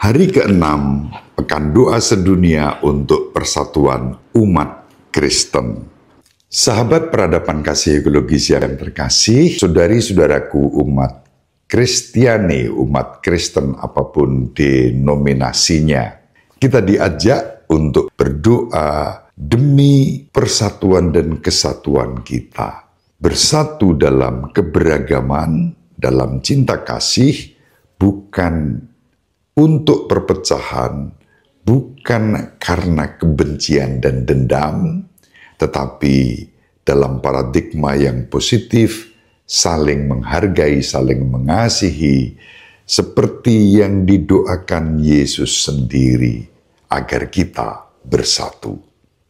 Hari ke-6, Pekan Doa Sedunia untuk Persatuan Umat Kristen. Sahabat peradaban kasih ekologis yang terkasih, saudari-saudaraku umat Kristiani, umat Kristen apapun denominasinya, kita diajak untuk berdoa demi persatuan dan kesatuan kita. Bersatu dalam keberagaman, dalam cinta kasih, bukan untuk perpecahan, bukan karena kebencian dan dendam, tetapi dalam paradigma yang positif, saling menghargai, saling mengasihi, seperti yang didoakan Yesus sendiri, agar kita bersatu.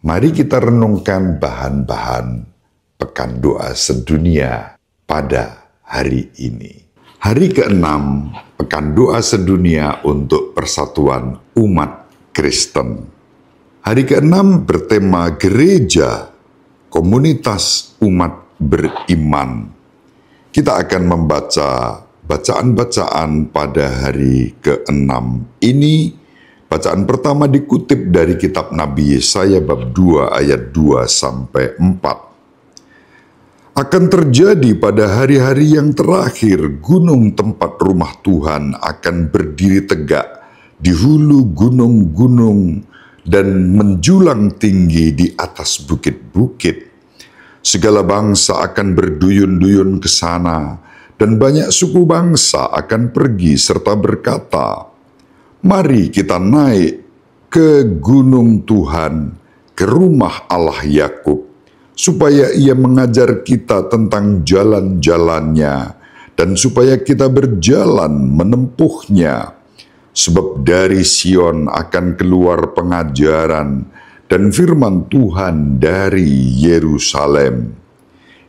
Mari kita renungkan bahan-bahan Pekan Doa Sedunia pada hari ini. Hari ke-6, Pekan Doa Sedunia untuk Persatuan Umat Kristen. Hari ke-6 bertema Gereja, Komunitas Umat Beriman. Kita akan membaca bacaan-bacaan pada hari ke-6 ini. Bacaan pertama dikutip dari kitab Nabi Yesaya bab 2 ayat 2-4. Akan terjadi pada hari-hari yang terakhir, gunung tempat rumah Tuhan akan berdiri tegak di hulu gunung-gunung dan menjulang tinggi di atas bukit-bukit. Segala bangsa akan berduyun-duyun ke sana, dan banyak suku bangsa akan pergi serta berkata, "Mari kita naik ke gunung Tuhan, ke rumah Allah Yakub, supaya ia mengajar kita tentang jalan-jalannya, dan supaya kita berjalan menempuhnya. Sebab dari Sion akan keluar pengajaran, dan firman Tuhan dari Yerusalem.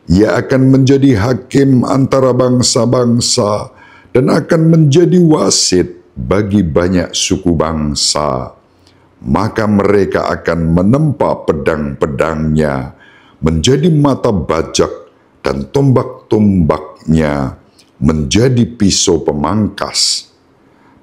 Ia akan menjadi hakim antara bangsa-bangsa, dan akan menjadi wasit bagi banyak suku bangsa. Maka mereka akan menempa pedang-pedangnya, menjadi mata bajak, dan tombak-tombaknya menjadi pisau pemangkas.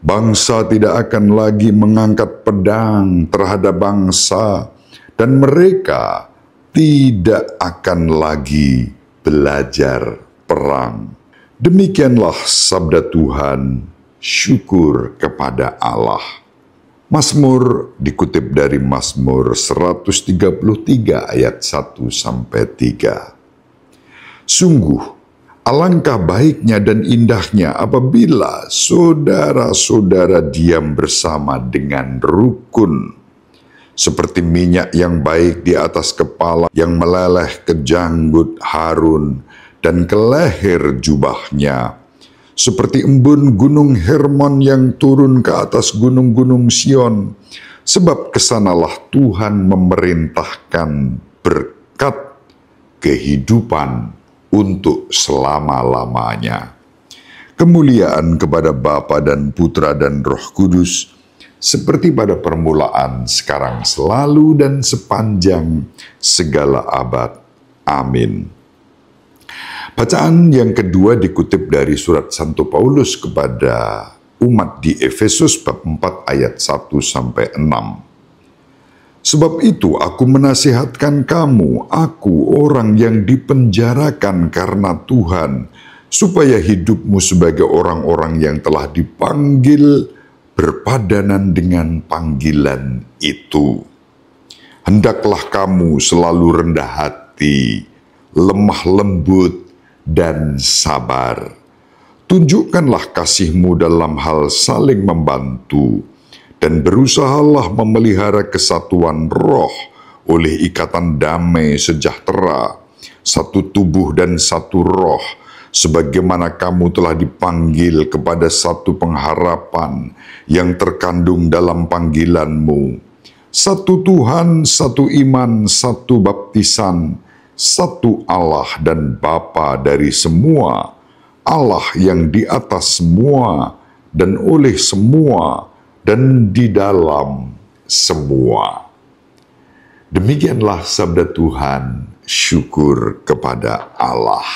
Bangsa tidak akan lagi mengangkat pedang terhadap bangsa, dan mereka tidak akan lagi belajar perang." Demikianlah sabda Tuhan, syukur kepada Allah. Mazmur dikutip dari Mazmur 133 ayat 1-3. Sungguh, alangkah baiknya dan indahnya apabila saudara-saudara diam bersama dengan rukun, seperti minyak yang baik di atas kepala yang meleleh ke janggut Harun dan ke leher jubahnya, seperti embun gunung Hermon yang turun ke atas gunung-gunung Sion, sebab kesanalah Tuhan memerintahkan berkat kehidupan untuk selama-lamanya. Kemuliaan kepada Bapa dan Putra dan Roh Kudus, seperti pada permulaan, sekarang, selalu, dan sepanjang segala abad. Amin. Bacaan yang kedua dikutip dari surat Santo Paulus kepada umat di Efesus bab 4 ayat 1-6. Sebab itu aku menasihatkan kamu, aku orang yang dipenjarakan karena Tuhan, supaya hidupmu sebagai orang-orang yang telah dipanggil berpadanan dengan panggilan itu. Hendaklah kamu selalu rendah hati, lemah lembut, dan sabar. Tunjukkanlah kasihmu dalam hal saling membantu, dan berusahalah memelihara kesatuan roh oleh ikatan damai sejahtera, satu tubuh dan satu roh, sebagaimana kamu telah dipanggil kepada satu pengharapan yang terkandung dalam panggilanmu. Satu Tuhan, satu iman, satu baptisan, satu Allah dan Bapa dari semua, Allah yang di atas semua, dan oleh semua, dan di dalam semua. Demikianlah sabda Tuhan, syukur kepada Allah.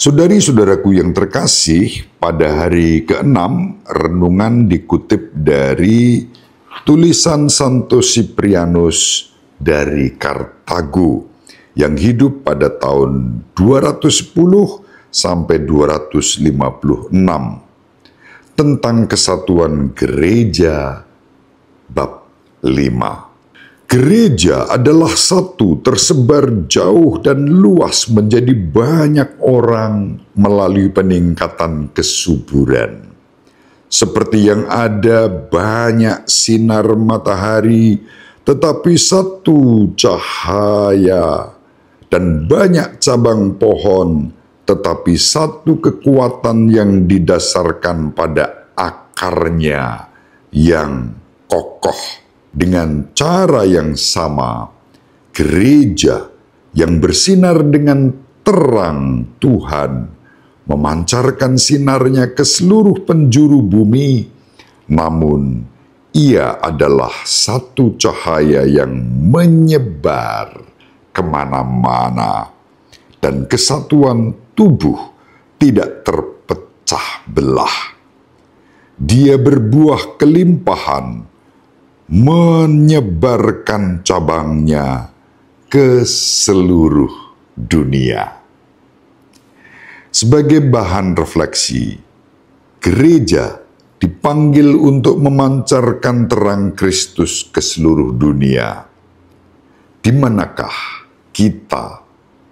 Saudari-saudaraku yang terkasih, pada hari ke-6, renungan dikutip dari tulisan Santo Siprianus dari Kartago yang hidup pada tahun 210 sampai 256 tentang kesatuan gereja bab 5. Gereja adalah satu, tersebar jauh dan luas menjadi banyak orang melalui peningkatan kesuburan. Seperti yang ada banyak sinar matahari, tetapi satu cahaya, dan banyak cabang pohon, tetapi satu kekuatan yang didasarkan pada akarnya yang kokoh. Dengan cara yang sama, gereja yang bersinar dengan terang Tuhan memancarkan sinarnya ke seluruh penjuru bumi, namun ia adalah satu cahaya yang menyebar kemana-mana, dan kesatuan tubuh tidak terpecah belah. Dia berbuah kelimpahan, menyebarkan cabangnya ke seluruh dunia. Sebagai bahan refleksi, gereja dipanggil untuk memancarkan terang Kristus ke seluruh dunia. Di manakah kita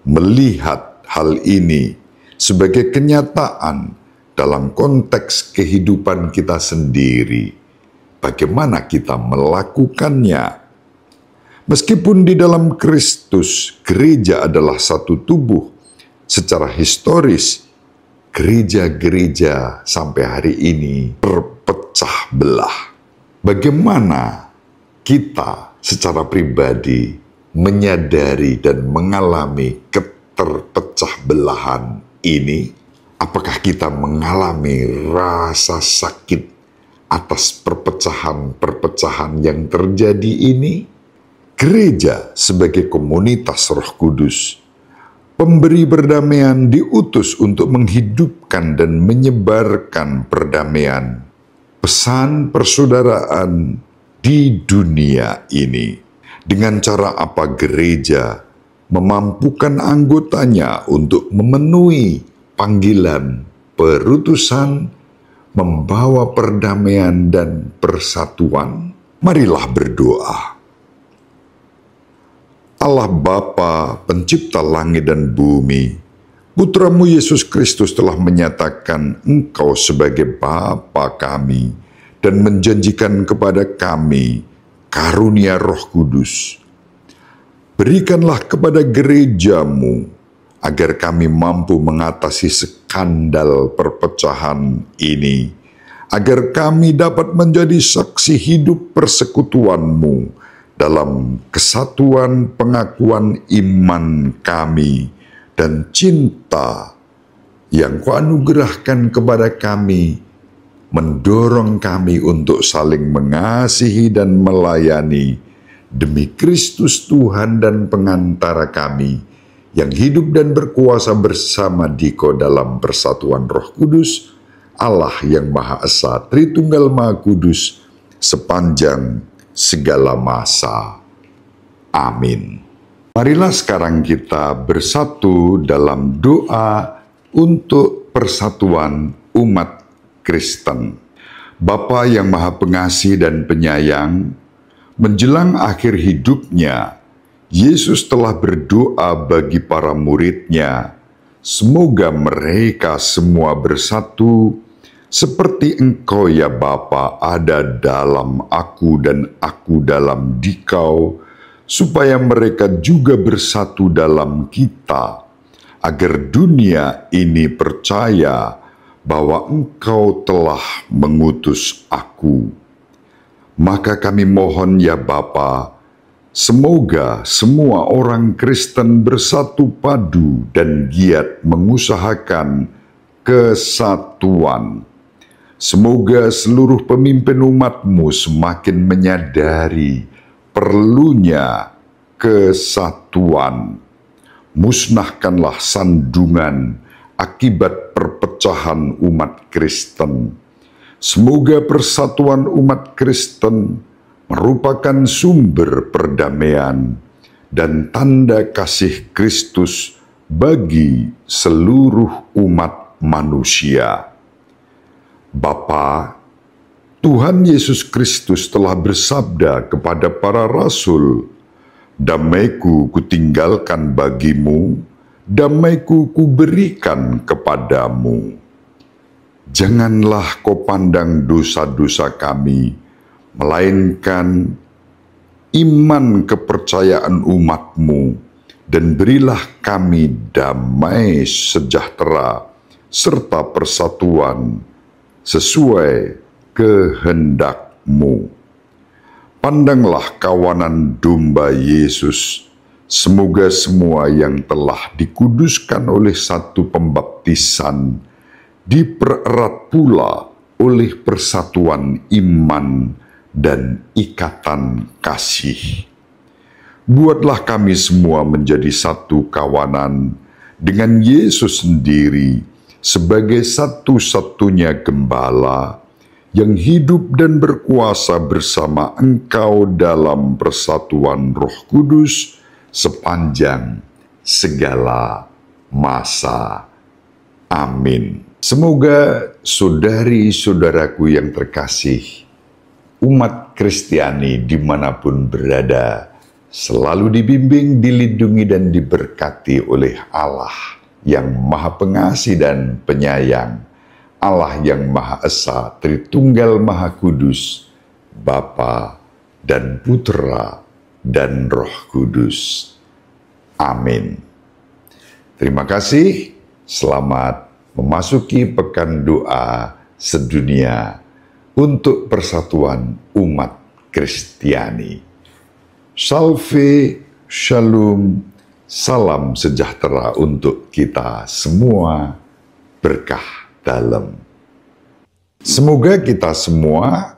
melihat hal ini sebagai kenyataan dalam konteks kehidupan kita sendiri? Bagaimana kita melakukannya? Meskipun di dalam Kristus, gereja adalah satu tubuh, secara historis, gereja-gereja sampai hari ini terpecah belah. Bagaimana kita secara pribadi menyadari dan mengalami keterpecah belahan ini? Apakah kita mengalami rasa sakit atas perpecahan-perpecahan yang terjadi ini? Gereja sebagai komunitas Roh Kudus, pemberi perdamaian, diutus untuk menghidupkan dan menyebarkan perdamaian, pesan persaudaraan di dunia ini. Dengan cara apa gereja memampukan anggotanya untuk memenuhi panggilan perutusan, membawa perdamaian dan persatuan? Marilah berdoa. Allah Bapa, pencipta langit dan bumi, Putra-Mu Yesus Kristus telah menyatakan Engkau sebagai Bapa kami dan menjanjikan kepada kami karunia Roh Kudus. Berikanlah kepada gereja-Mu agar kami mampu mengatasi skandal perpecahan ini, agar kami dapat menjadi saksi hidup persekutuan-Mu dalam kesatuan pengakuan iman kami dan cinta yang Kau anugerahkan kepada kami, mendorong kami untuk saling mengasihi dan melayani demi Kristus Tuhan dan pengantara kami, yang hidup dan berkuasa bersama Diko dalam persatuan Roh Kudus, Allah yang Maha Esa, Tritunggal Maha Kudus, sepanjang segala masa. Amin. Marilah sekarang kita bersatu dalam doa untuk persatuan umat Kristen. Bapa yang Maha Pengasih dan Penyayang, menjelang akhir hidupnya, Yesus telah berdoa bagi para murid-Nya, semoga mereka semua bersatu, seperti Engkau ya Bapa ada dalam aku dan aku dalam Dikau, supaya mereka juga bersatu dalam kita, agar dunia ini percaya bahwa Engkau telah mengutus aku. Maka kami mohon ya Bapa, semoga semua orang Kristen bersatu padu dan giat mengusahakan kesatuan. Semoga seluruh pemimpin umat-Mu semakin menyadari perlunya kesatuan. Musnahkanlah sandungan akibat perpecahan umat Kristen. Semoga persatuan umat Kristen merupakan sumber perdamaian dan tanda kasih Kristus bagi seluruh umat manusia. Bapa, Tuhan Yesus Kristus telah bersabda kepada para rasul, "Damaiku kutinggalkan bagimu, damaiku kuberikan kepadamu. Janganlah kau pandang dosa-dosa kami, melainkan iman kepercayaan umatmu, dan berilah kami damai sejahtera serta persatuan sesuai kehendakmu." Pandanglah kawanan domba Yesus, semoga semua yang telah dikuduskan oleh satu pembaptisan dipererat pula oleh persatuan iman dan ikatan kasih. Buatlah kami semua menjadi satu kawanan dengan Yesus sendiri sebagai satu-satunya gembala yang hidup dan berkuasa bersama Engkau dalam persatuan Roh Kudus sepanjang segala masa. Amin. Semoga saudari-saudaraku yang terkasih, umat Kristiani dimanapun berada, selalu dibimbing, dilindungi, dan diberkati oleh Allah yang Maha Pengasih dan Penyayang, Allah yang Maha Esa, Tritunggal Maha Kudus, Bapa dan Putra dan Roh Kudus. Amin. Terima kasih, selamat memasuki pekan doa sedunia untuk persatuan umat Kristiani. Salve, shalom, salam sejahtera untuk kita semua, berkah dalam. Semoga kita semua,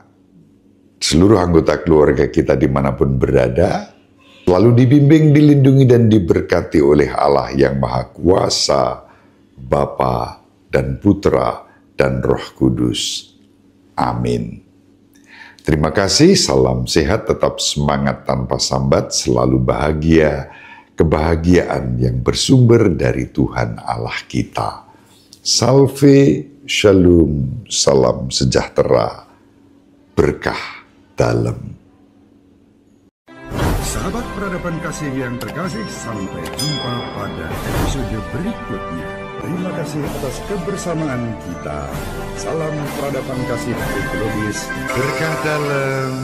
seluruh anggota keluarga kita dimanapun berada, selalu dibimbing, dilindungi, dan diberkati oleh Allah yang Maha Kuasa, Bapa dan Putra dan Roh Kudus. Amin. Terima kasih, salam sehat, tetap semangat tanpa sambat, selalu bahagia, kebahagiaan yang bersumber dari Tuhan Allah kita. Salve, shalom, salam sejahtera, berkah dalam. Sahabat peradaban kasih yang terkasih, sampai jumpa pada episode berikutnya. Terima kasih atas kebersamaan kita. Salam peradaban kasih ekologis, berkah dalam.